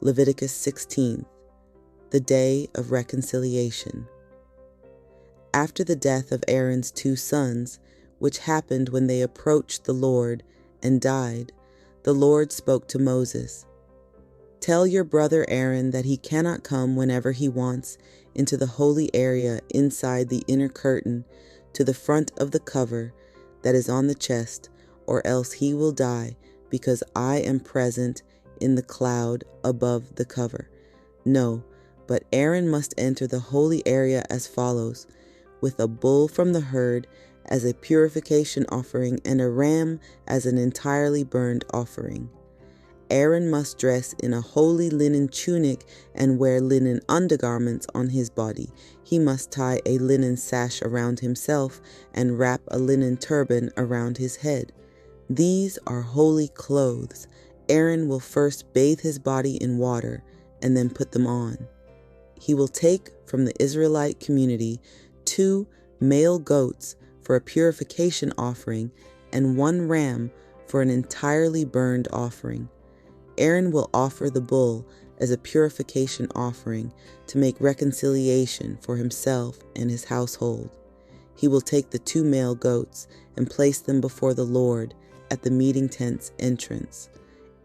Leviticus 16, the Day of Reconciliation. After the death of Aaron's 2 sons, which happened when they approached the Lord and died, the Lord spoke to Moses, "Tell your brother Aaron that he cannot come whenever he wants into the holy area inside the inner curtain to the front of the cover that is on the chest, or else he will die, because I am present in the cloud above the cover. No, but Aaron must enter the holy area as follows: with a bull from the herd as a purification offering and a ram as an entirely burned offering. Aaron must dress in a holy linen tunic and wear linen undergarments on his body. He must tie a linen sash around himself and wrap a linen turban around his head. These are holy clothes. Aaron will first bathe his body in water and then put them on. He will take from the Israelite community 2 male goats for a purification offering and 1 ram for an entirely burned offering. Aaron will offer the bull as a purification offering to make reconciliation for himself and his household. He will take the 2 male goats and place them before the Lord at the meeting tent's entrance.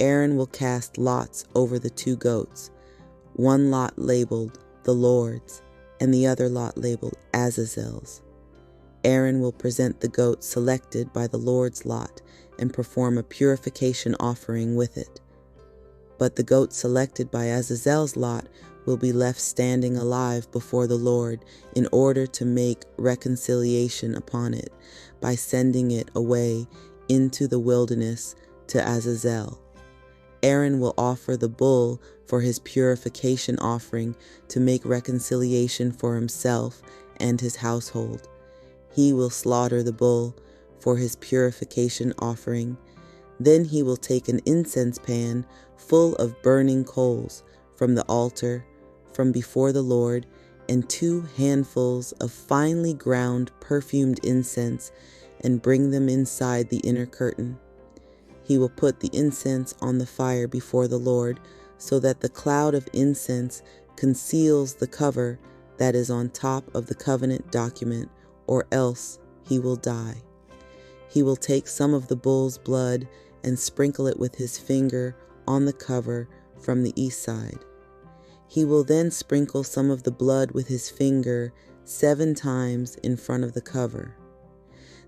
Aaron will cast lots over the 2 goats, 1 lot labeled the Lord's and the other lot labeled Azazel's. Aaron will present the goat selected by the Lord's lot and perform a purification offering with it. But the goat selected by Azazel's lot will be left standing alive before the Lord in order to make reconciliation upon it by sending it away into the wilderness to Azazel. Aaron will offer the bull for his purification offering to make reconciliation for himself and his household. He will slaughter the bull for his purification offering. Then he will take an incense pan full of burning coals from the altar from before the Lord, and 2 handfuls of finely ground perfumed incense, and bring them inside the inner curtain. He will put the incense on the fire before the Lord, so that the cloud of incense conceals the cover that is on top of the covenant document, or else he will die. He will take some of the bull's blood and sprinkle it with his finger on the cover from the east side. He will then sprinkle some of the blood with his finger 7 times in front of the cover.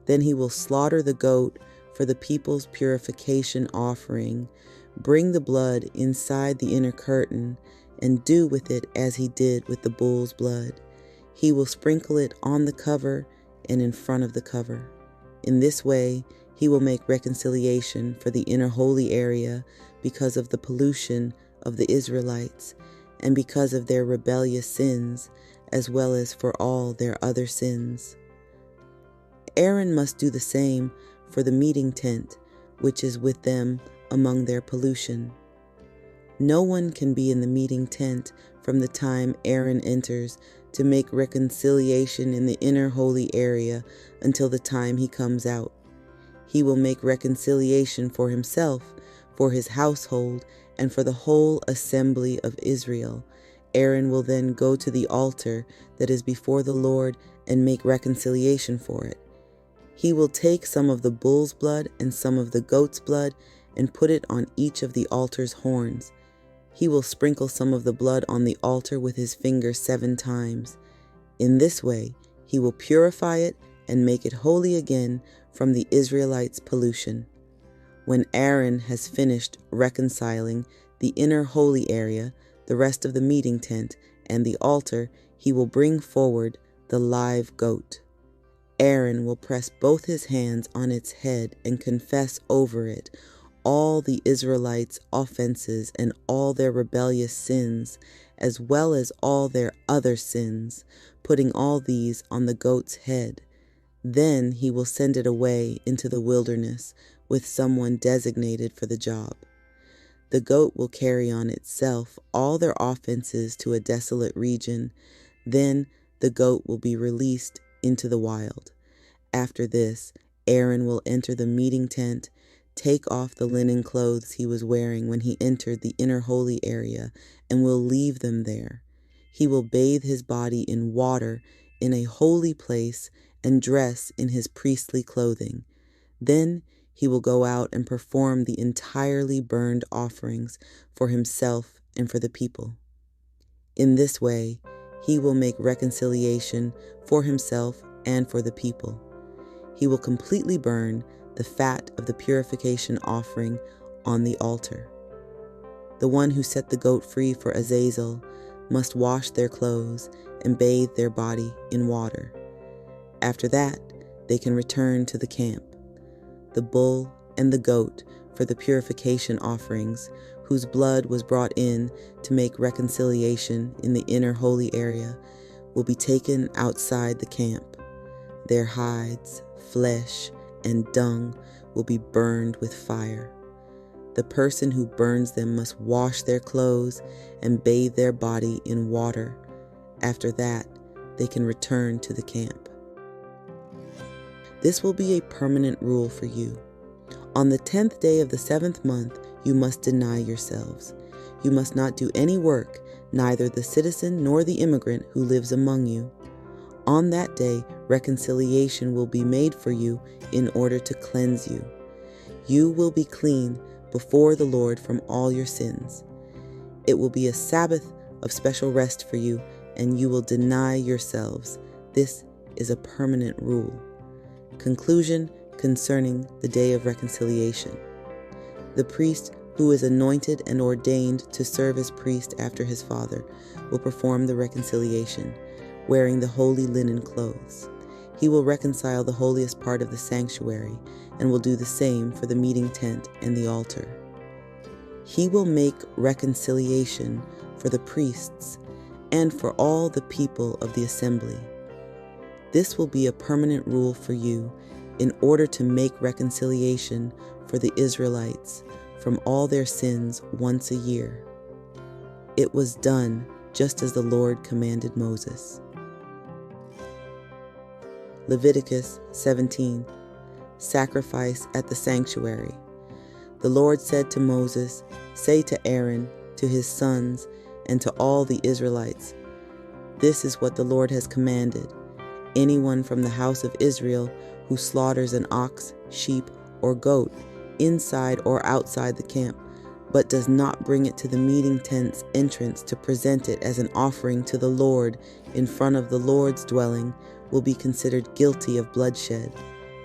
Then he will slaughter the goat for the people's purification offering, bring the blood inside the inner curtain, and do with it as he did with the bull's blood. He will sprinkle it on the cover and in front of the cover. In this way, he will make reconciliation for the inner holy area because of the pollution of the Israelites and because of their rebellious sins, as well as for all their other sins. Aaron must do the same for the meeting tent, which is with them among their pollution. No one can be in the meeting tent from the time Aaron enters to make reconciliation in the inner holy area until the time he comes out. He will make reconciliation for himself, for his household, and for the whole assembly of Israel. Aaron will then go to the altar that is before the Lord and make reconciliation for it. He will take some of the bull's blood and some of the goat's blood and put it on each of the altar's horns. He will sprinkle some of the blood on the altar with his finger 7 times. In this way, he will purify it and make it holy again from the Israelites' pollution. When Aaron has finished reconciling the inner holy area, the rest of the meeting tent, and the altar, he will bring forward the live goat. Aaron will press both his hands on its head and confess over it all the Israelites' offenses and all their rebellious sins, as well as all their other sins, putting all these on the goat's head. Then he will send it away into the wilderness with someone designated for the job. The goat will carry on itself all their offenses to a desolate region. Then the goat will be released into the wild. After this, Aaron will enter the meeting tent, take off the linen clothes he was wearing when he entered the inner holy area and will leave them there. He will bathe his body in water in a holy place and dress in his priestly clothing. Then he will go out and perform the entirely burned offerings for himself and for the people. In this way, he will make reconciliation for himself and for the people. He will completely burn the fat of the purification offering on the altar. The one who set the goat free for Azazel must wash their clothes and bathe their body in water. After that, they can return to the camp. The bull and the goat for the purification offerings, whose blood was brought in to make reconciliation in the inner holy area, will be taken outside the camp. Their hides, flesh, and dung will be burned with fire. The person who burns them must wash their clothes and bathe their body in water. After that, they can return to the camp. This will be a permanent rule for you. On the 10th day of the 7th month, you must deny yourselves. You must not do any work, neither the citizen nor the immigrant who lives among you. On that day, reconciliation will be made for you in order to cleanse you. You will be clean before the Lord from all your sins. It will be a Sabbath of special rest for you, and you will deny yourselves. This is a permanent rule. Conclusion concerning the day of reconciliation. The priest who is anointed and ordained to serve as priest after his father will perform the reconciliation, wearing the holy linen clothes. He will reconcile the holiest part of the sanctuary and will do the same for the meeting tent and the altar. He will make reconciliation for the priests and for all the people of the assembly. This will be a permanent rule for you in order to make reconciliation for the Israelites from all their sins once a year. It was done just as the Lord commanded Moses. Leviticus 17. Sacrifice at the sanctuary. The Lord said to Moses, "Say to Aaron, to his sons, and to all the Israelites, this is what the Lord has commanded. Anyone from the house of Israel who slaughters an ox, sheep, or goat inside or outside the camp, but does not bring it to the meeting tent's entrance to present it as an offering to the Lord in front of the Lord's dwelling, will be considered guilty of bloodshed.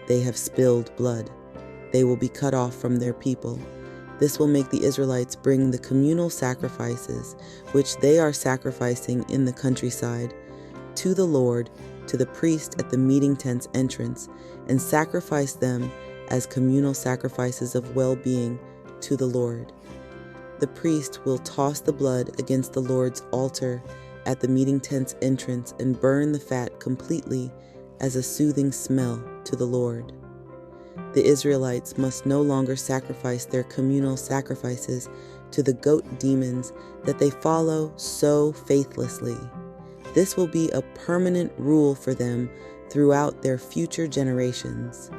They have spilled blood. They will be cut off from their people. This will make the Israelites bring the communal sacrifices, which they are sacrificing in the countryside, to the Lord, to the priest at the meeting tent's entrance, and sacrifice them as communal sacrifices of well-being to the Lord. The priest will toss the blood against the Lord's altar at the meeting tent's entrance and burn the fat completely as a soothing smell to the Lord. The Israelites must no longer sacrifice their communal sacrifices to the goat demons that they follow so faithlessly. This will be a permanent rule for them throughout their future generations.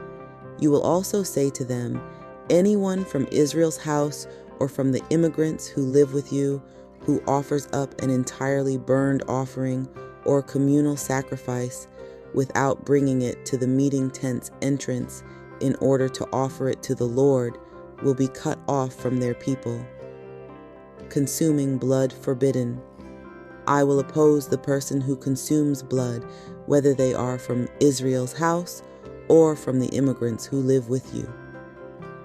You will also say to them, anyone from Israel's house or from the immigrants who live with you, who offers up an entirely burned offering or communal sacrifice without bringing it to the meeting tent's entrance in order to offer it to the Lord, will be cut off from their people. Consuming blood forbidden. I will oppose the person who consumes blood, whether they are from Israel's house or from the immigrants who live with you,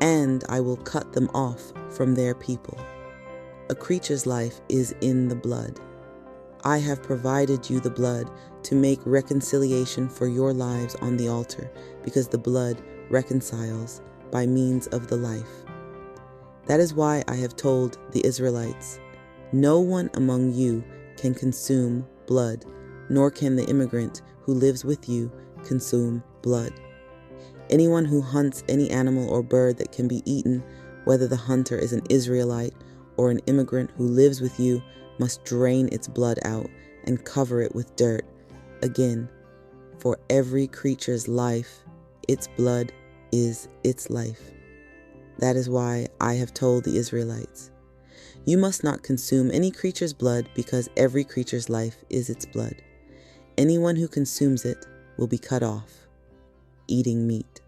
and I will cut them off from their people. A creature's life is in the blood. I have provided you the blood to make reconciliation for your lives on the altar, because the blood reconciles by means of the life. That is why I have told the Israelites, no one among you can consume blood, nor can the immigrant who lives with you consume blood. Anyone who hunts any animal or bird that can be eaten, whether the hunter is an Israelite or an immigrant who lives with you, must drain its blood out and cover it with dirt. Again, for every creature's life, its blood is its life. That is why I have told the Israelites, you must not consume any creature's blood, because every creature's life is its blood. Anyone who consumes it will be cut off. Eating meat.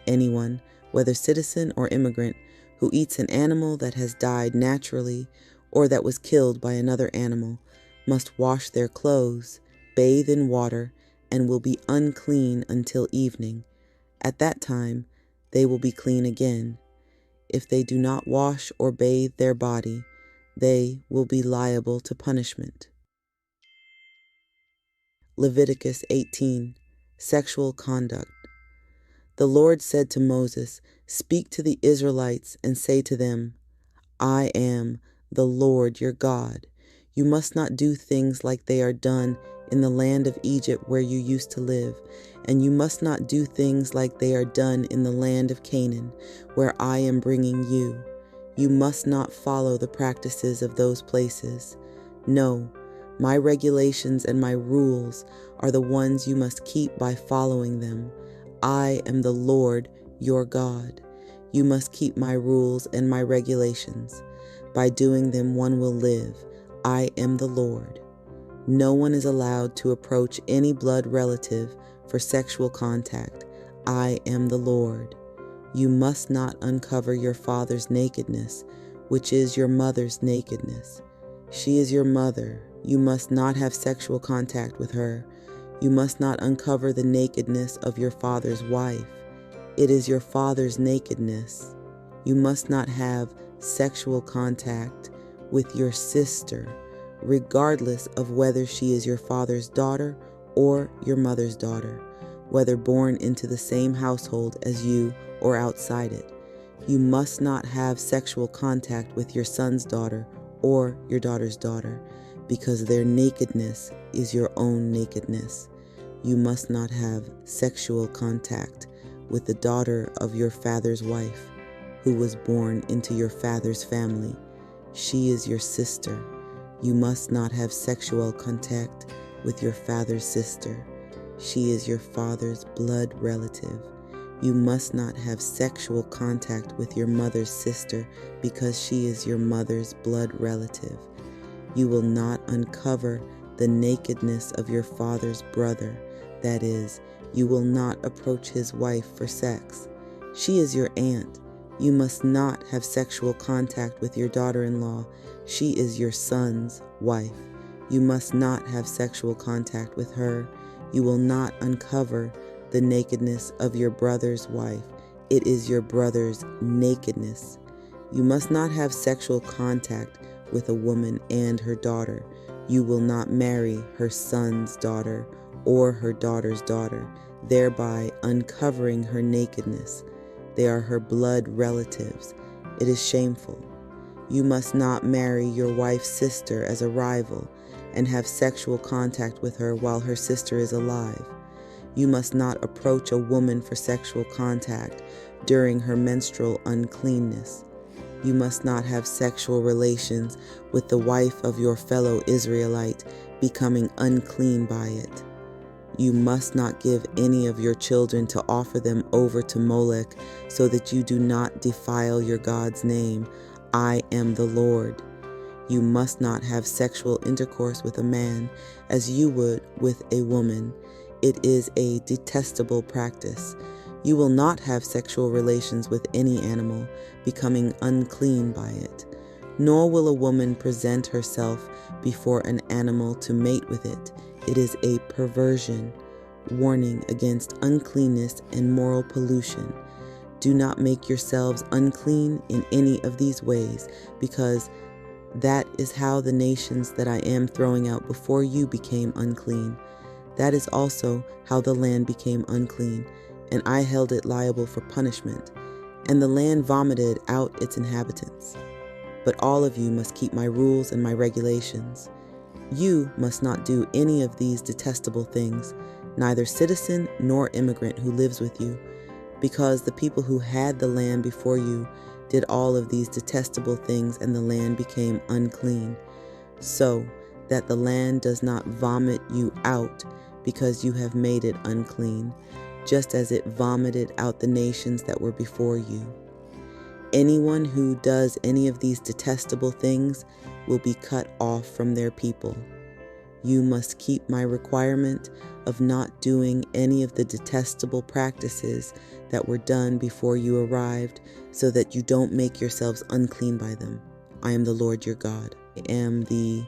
Anyone, whether citizen or immigrant, who eats an animal that has died naturally or that was killed by another animal must wash their clothes, bathe in water, and will be unclean until evening. At that time, they will be clean again. If they do not wash or bathe their body, they will be liable to punishment. Leviticus 18, Sexual Conduct. The Lord said to Moses, "Speak to the Israelites and say to them, I am the Lord your God. You must not do things like they are done in the land of Egypt where you used to live, and you must not do things like they are done in the land of Canaan, where I am bringing you. You must not follow the practices of those places. No, my regulations and my rules are the ones you must keep by following them. I am the Lord your God. You must keep my rules and my regulations. By doing them, one will live. I am the Lord. No one is allowed to approach any blood relative for sexual contact. I am the Lord. You must not uncover your father's nakedness, which is your mother's nakedness. She is your mother. You must not have sexual contact with her. You must not uncover the nakedness of your father's wife. It is your father's nakedness. You must not have sexual contact with your sister, regardless of whether she is your father's daughter or your mother's daughter, whether born into the same household as you or outside it. You must not have sexual contact with your son's daughter or your daughter's daughter, because their nakedness is your own nakedness. You must not have sexual contact with the daughter of your father's wife, who was born into your father's family. She is your sister. You must not have sexual contact with your father's sister. She is your father's blood relative. You must not have sexual contact with your mother's sister, because she is your mother's blood relative. You will not uncover the nakedness of your father's brother. That is, you will not approach his wife for sex. She is your aunt. You must not have sexual contact with your daughter-in-law. She is your son's wife. You must not have sexual contact with her. You will not uncover the nakedness of your brother's wife. It is your brother's nakedness. You must not have sexual contact with a woman and her daughter. You will not marry her son's daughter or her daughter's daughter, thereby uncovering her nakedness. They are her blood relatives. It is shameful. You must not marry your wife's sister as a rival and have sexual contact with her while her sister is alive. You must not approach a woman for sexual contact during her menstrual uncleanness. You must not have sexual relations with the wife of your fellow Israelite, becoming unclean by it. You must not give any of your children to offer them over to Molech, so that you do not defile your God's name. I am the Lord. You must not have sexual intercourse with a man as you would with a woman. It is a detestable practice. You will not have sexual relations with any animal, becoming unclean by it. Nor will a woman present herself before an animal to mate with it. It is a perversion. Warning against uncleanness and moral pollution. Do not make yourselves unclean in any of these ways, because that is how the nations that I am throwing out before you became unclean. That is also how the land became unclean, and I held it liable for punishment, and the land vomited out its inhabitants. But all of you must keep my rules and my regulations. You must not do any of these detestable things, neither citizen nor immigrant who lives with you, because the people who had the land before you did all of these detestable things, and the land became unclean, so that the land does not vomit you out because you have made it unclean, just as it vomited out the nations that were before you. Anyone who does any of these detestable things will be cut off from their people. You must keep my requirement of not doing any of the detestable practices that were done before you arrived, so that you don't make yourselves unclean by them. I am the Lord your God. I am the